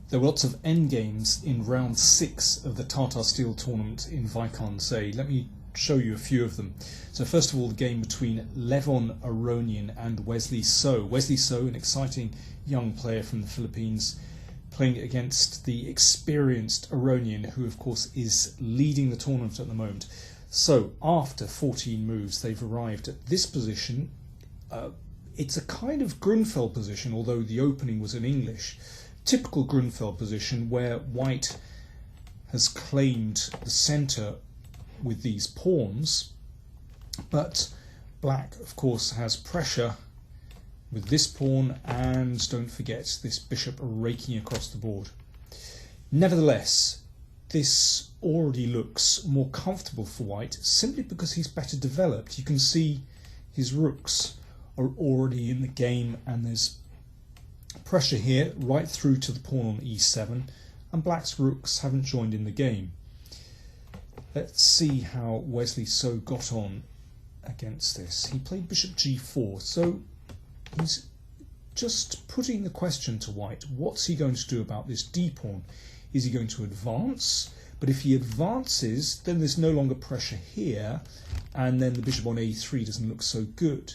There were lots of endgames in round 6 of the Tata Steel tournament in Wijk aan Zee. Let me show you a few of them. So first of all, the game between Levon Aronian and Wesley So. Wesley So, an exciting young player from the Philippines, playing against the experienced Aronian, who of course is leading the tournament at the moment. So after 14 moves, they've arrived at this position. It's a kind of Grunfeld position, although the opening was in English. Typical Grunfeld position where white has claimed the centre with these pawns, but black of course has pressure with this pawn, and don't forget this bishop raking across the board. Nevertheless, this already looks more comfortable for white simply because he's better developed. You can see his rooks are already in the game, and there's pressure here right through to the pawn on e7, and black's rooks haven't joined in the game. Let's see how Wesley So got on against this. He played bishop g4, so he's just putting the question to white. What's he going to do about this d-pawn? Is he going to advance? But if he advances, then there's no longer pressure here, and then the bishop on a3 doesn't look so good.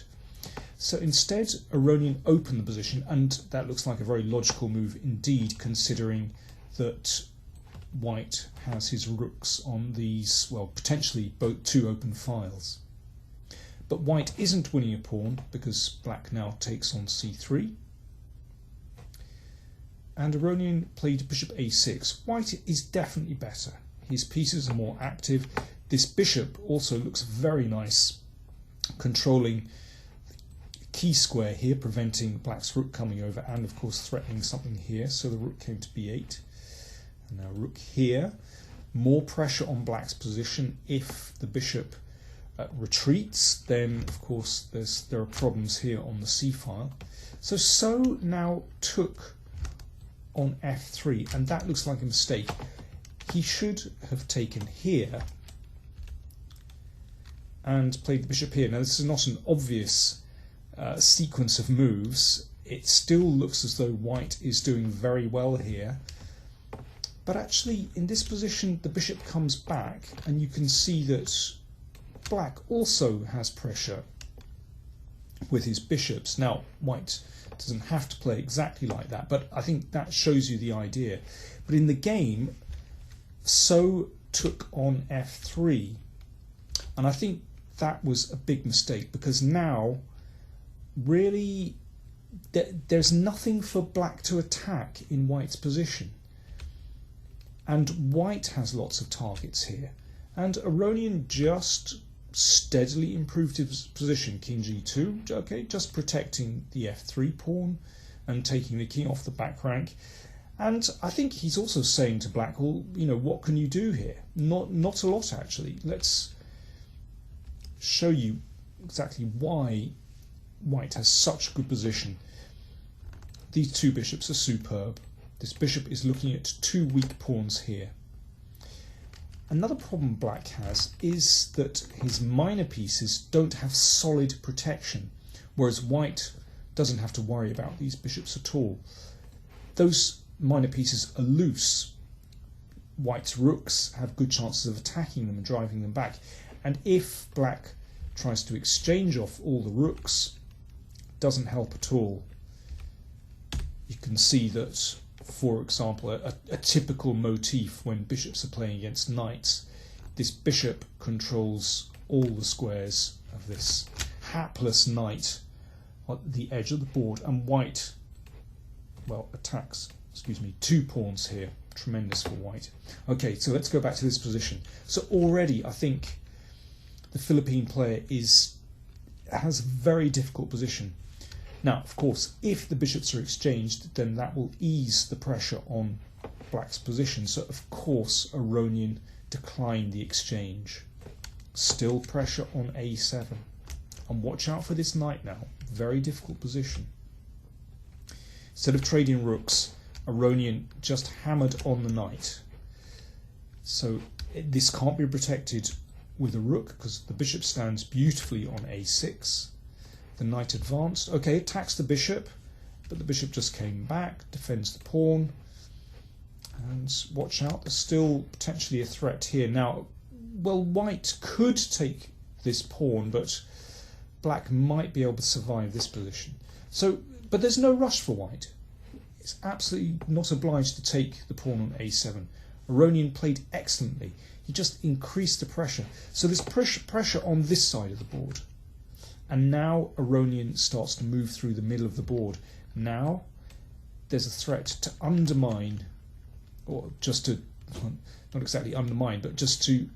So instead, Aronian opened the position, and that looks like a very logical move indeed, considering that white has his rooks on these, well, potentially both two open files. But white isn't winning a pawn because black now takes on c3. And Aronian played bishop a6. White is definitely better. His pieces are more active. This bishop also looks very nice, controlling key square here, preventing black's rook coming over, and of course threatening something here. So the rook came to b8, and now rook here. More pressure on black's position. If the bishop retreats, then of course there are problems here on the c file. So now took on f3, and that looks like a mistake. He should have taken here and played the bishop here. Now this is not an obvious sequence of moves. It still looks as though white is doing very well here, but actually in this position the bishop comes back, and you can see that black also has pressure with his bishops. Now white doesn't have to play exactly like that, but I think that shows you the idea. But in the game, So took on f3, and I think that was a big mistake, because now really there's nothing for black to attack in white's position, and white has lots of targets here, and Aronian just steadily improved his position. King g2, okay, just protecting the f3 pawn and taking the king off the back rank. And I think he's also saying to black, well, you know, what can you do here? Not a lot, actually. Let's show you exactly why white has such a good position. These two bishops are superb. This bishop is looking at two weak pawns here. Another problem black has is that his minor pieces don't have solid protection, whereas white doesn't have to worry about these bishops at all. Those minor pieces are loose. White's rooks have good chances of attacking them and driving them back. And if black tries to exchange off all the rooks, doesn't help at all. You can see that, for example, a typical motif when bishops are playing against knights, this bishop controls all the squares of this hapless knight at the edge of the board, and white, well, attacks, two pawns here. Tremendous for white. Okay, so let's go back to this position. So already I think the Philippine player has a very difficult position. Now, of course, if the bishops are exchanged, then that will ease the pressure on black's position. So, of course, Aronian declined the exchange. Still pressure on a7. And watch out for this knight now. Very difficult position. Instead of trading rooks, Aronian just hammered on the knight. So this can't be protected with a rook because the bishop stands beautifully on a6. The knight advanced. Okay, attacks the bishop, but the bishop just came back, defends the pawn. And watch out, there's still potentially a threat here. Now, well, white could take this pawn, but black might be able to survive this position. So, but there's no rush for white. It's absolutely not obliged to take the pawn on a7. Aronian played excellently. He just increased the pressure. So there's pressure on this side of the board. And now Aronian starts to move through the middle of the board. Now there's a threat to undermine, or just to, not exactly undermine, but just to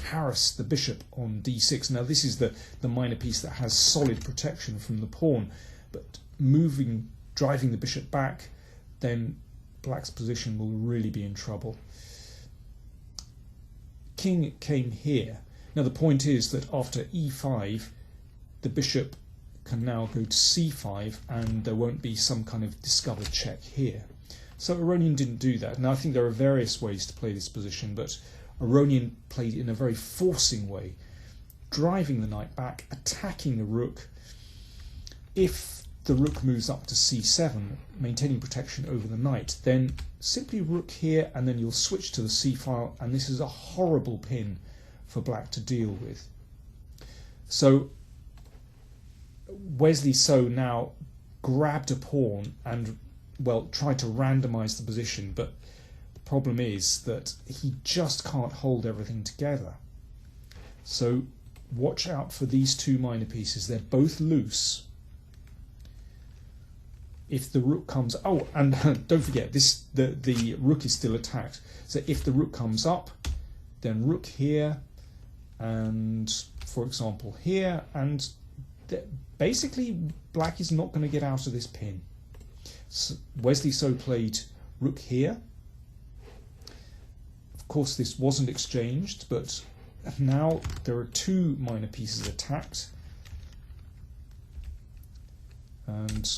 harass the bishop on d6. Now this is the minor piece that has solid protection from the pawn, but driving the bishop back, then black's position will really be in trouble. King came here. Now the point is that after e5, the bishop can now go to c5 and there won't be some kind of discovered check here. So Aronian didn't do that. Now I think there are various ways to play this position, but Aronian played in a very forcing way, driving the knight back, attacking the rook. If the rook moves up to c7, maintaining protection over the knight, then simply rook here and then you'll switch to the c file, and this is a horrible pin for black to deal with. So Wesley So now grabbed a pawn and, well, tried to randomise the position, but the problem is that he just can't hold everything together. So watch out for these two minor pieces. They're both loose. If the rook comes, oh, and don't forget this, the rook is still attacked. So if the rook comes up, then rook here, and for example here, and basically black is not going to get out of this pin. So Wesley So played rook here. Of course this wasn't exchanged, but now there are two minor pieces attacked, and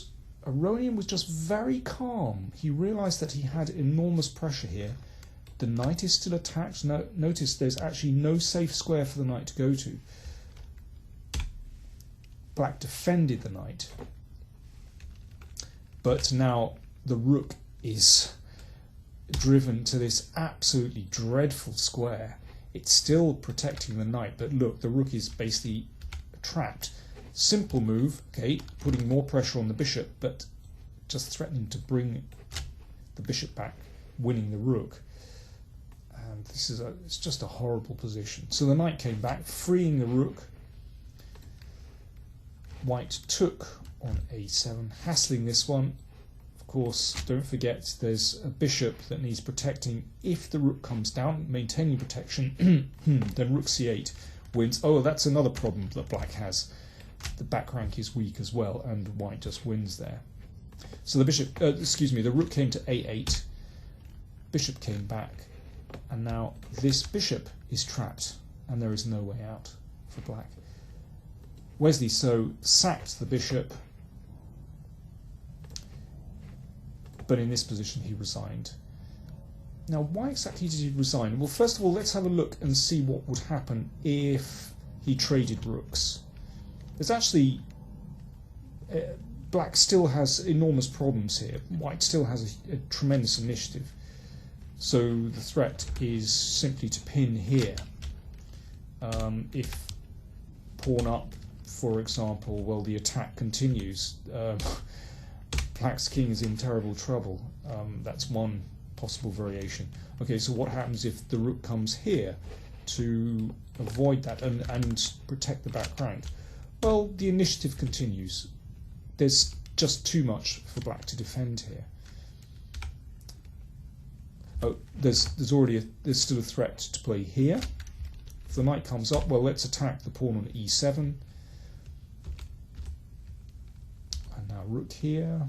Aronian was just very calm. He realised that he had enormous pressure here. The knight is still attacked. Notice there's actually no safe square for the knight to go to. Black defended the knight. But now the rook is driven to this absolutely dreadful square. It's still protecting the knight, but look, the rook is basically trapped. Simple move, okay, putting more pressure on the bishop, but just threatening to bring the bishop back, winning the rook. And this is it's just a horrible position. So the knight came back, freeing the rook. White took on a7, hassling this one. Of course, don't forget there's a bishop that needs protecting. If the rook comes down, maintaining protection, then rook c8 wins. Oh, that's another problem that black has. The back rank is weak as well, and white just wins there. So the bishop, the rook came to a8, bishop came back, and now this bishop is trapped, and there is no way out for black. Wesley So sacked the bishop, but in this position he resigned. Now, why exactly did he resign? Well, first of all, let's have a look and see what would happen if he traded rooks. There's actually, black still has enormous problems here. White still has a tremendous initiative. So the threat is simply to pin here. If pawn up, for example, well, the attack continues. Black's king is in terrible trouble. That's one possible variation. Okay, so what happens if the rook comes here to avoid that and protect the back rank? Well, the initiative continues. There's just too much for black to defend here. Oh, there's still a threat to play here. If the knight comes up, well, let's attack the pawn on e7. And now rook here.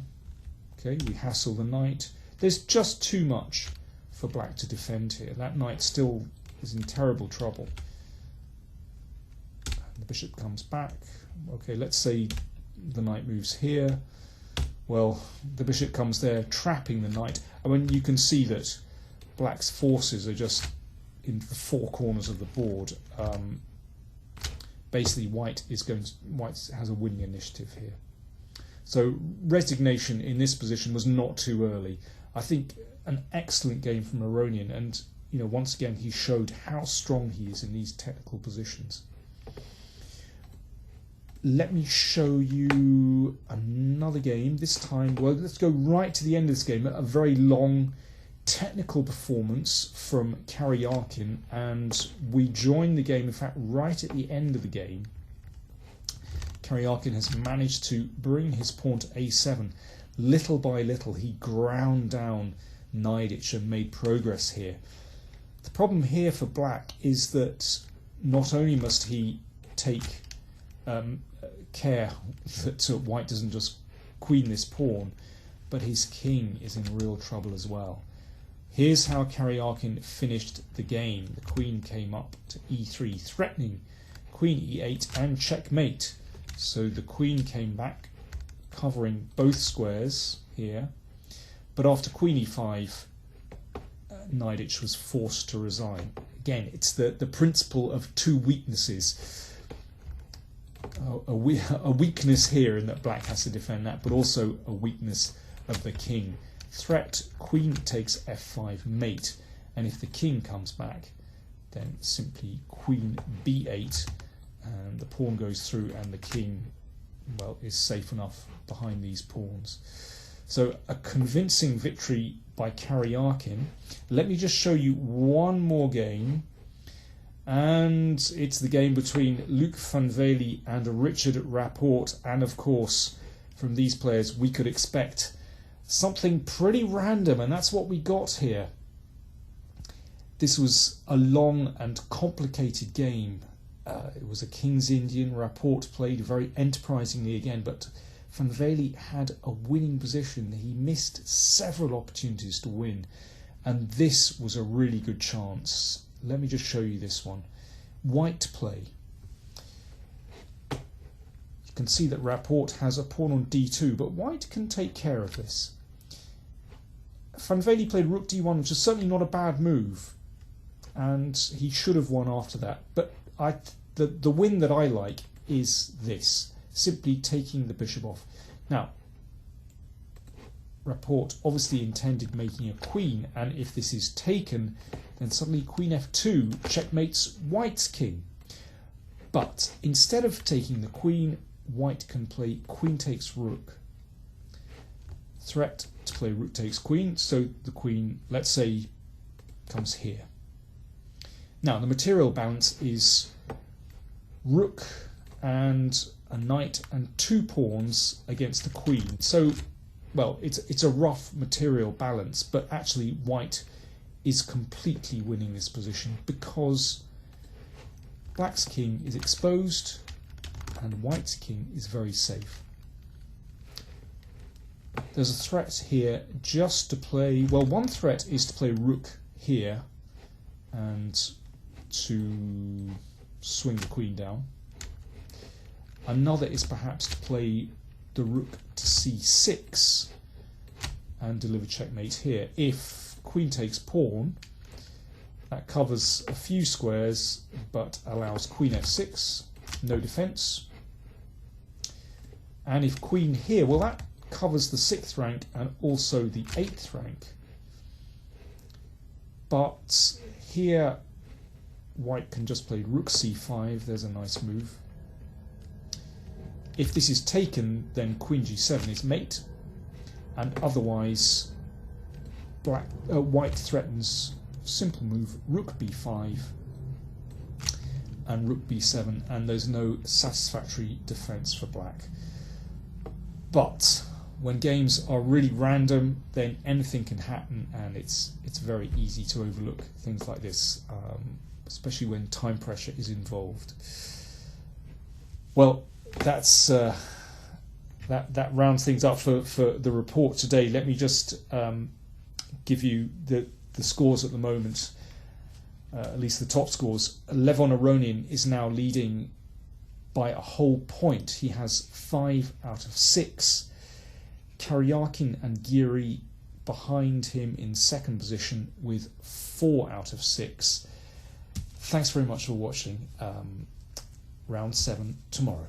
Okay, we hassle the knight. There's just too much for black to defend here. That knight still is in terrible trouble. The bishop comes back. Okay, let's say the knight moves here. Well, the bishop comes there, trapping the knight. I mean, you can see that black's forces are just in the four corners of the board. Basically, white has a winning initiative here. So resignation in this position was not too early. I think an excellent game from Aronian, and once again he showed how strong he is in these technical positions. Let me show you another game. This time, well, let's go right to the end of this game. A very long technical performance from Aronian, and we join the game, in fact, right at the end of the game. Aronian has managed to bring his pawn to a7. Little by little, he ground down Naidic and made progress here. The problem here for black is that not only must he take care that white doesn't just queen this pawn, but his king is in real trouble as well. Here's how Aronian finished the game. The queen came up to e3, threatening queen e8 and checkmate. So the queen came back, covering both squares here. But after queen e5, Naidic was forced to resign. Again, it's the principle of two weaknesses. A weakness here in that black has to defend that, but also a weakness of the king. Threat, queen takes f5, mate, and if the king comes back, then simply queen b8, and the pawn goes through, and the king, well, is safe enough behind these pawns. So a convincing victory by Aronian. Let me just show you one more game, and it's the game between Luc van Velde and Richard Rapport, and of course from these players we could expect something pretty random, and that's what we got here. This was a long and complicated game. It was a King's Indian. Rapport played very enterprisingly again, but Van Velde had a winning position. He missed several opportunities to win, and this was a really good chance. Let me just show you this one. White play. You can see that Rapport has a pawn on d2, but white can take care of this. Van Velde played rook d1, which is certainly not a bad move, and he should have won after that. But the win that I like is this, simply taking the bishop off. Now, Rapport obviously intended making a queen, and if this is taken, then suddenly queen f2 checkmates white's king. But instead of taking the queen, white can play queen takes rook. Threat to play rook takes queen, so the queen, let's say, comes here. Now, the material balance is rook and a knight and two pawns against the queen. So, well, it's a rough material balance, but actually white is completely winning this position because black's king is exposed and white's king is very safe. There's a threat here just to play, well, one threat is to play rook here and to swing the queen down. Another is perhaps to play the rook to c6 and deliver checkmate here. If queen takes pawn, that covers a few squares but allows queen f6, no defense. And if queen here, well, that covers the 6th rank and also the 8th rank. But here white can just play rook c5, there's a nice move. If this is taken, then queen g7 is mate, and otherwise white threatens, simple move, rook b5 and rook b7, and there's no satisfactory defense for black. But when games are really random, then anything can happen, and it's very easy to overlook things like this, especially when time pressure is involved. Well, that's that rounds things up for the report today. Let me just give you the scores at the moment, at least the top scores. Levon Aronian is now leading by a whole point. He has 5 out of 6. Aronian and Giri behind him in second position with 4 out of 6. Thanks very much for watching. Round 7 tomorrow.